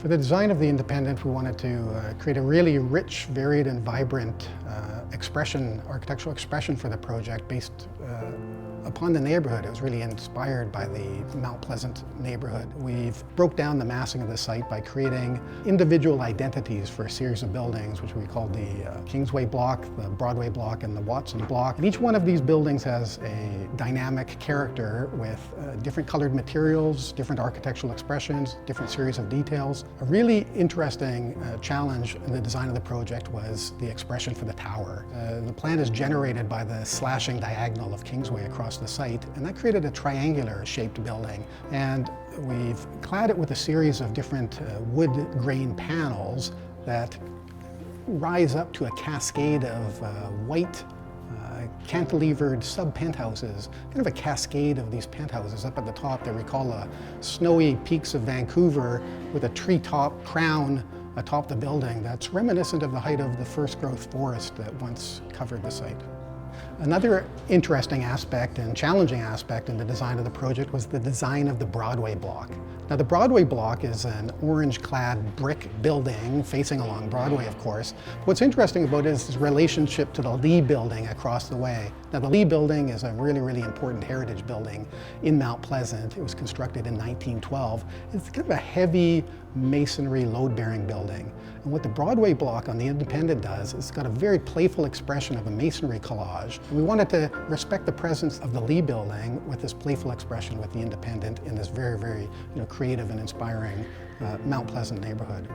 For the design of the Independent, we wanted to create a really rich, varied and vibrant architectural expression for the project based upon the neighbourhood. It was really inspired by the Mount Pleasant neighbourhood. We've broke down the massing of the site by creating individual identities for a series of buildings, which we call the Kingsway block, the Broadway block, and the Watson block. And each one of these buildings has a dynamic character with different colored materials, different architectural expressions, different series of details. A really interesting challenge in the design of the project was the expression for the tower. The plan is generated by the slashing diagonal of Kingsway across the site, and that created a triangular shaped building. And we've clad it with a series of different wood grain panels that rise up to a cascade of white cantilevered sub-penthouses, kind of a cascade of these penthouses up at the top that recall the snowy peaks of Vancouver with a treetop crown atop the building that's reminiscent of the height of the first growth forest that once covered the site. Another interesting aspect and challenging aspect in the design of the project was the design of the Broadway block. Now, the Broadway block is an orange-clad brick building facing along Broadway, of course. What's interesting about it is its relationship to the Lee building across the way. Now, the Lee building is a really, really important heritage building in Mount Pleasant. It was constructed in 1912. It's kind of a heavy masonry load-bearing building. And what the Broadway block on the Independent does is it's got a very playful expression of a masonry collage. And we wanted to respect the presence of the Lee building with this playful expression with the Independent in this very, very creative and inspiring Mount Pleasant neighborhood.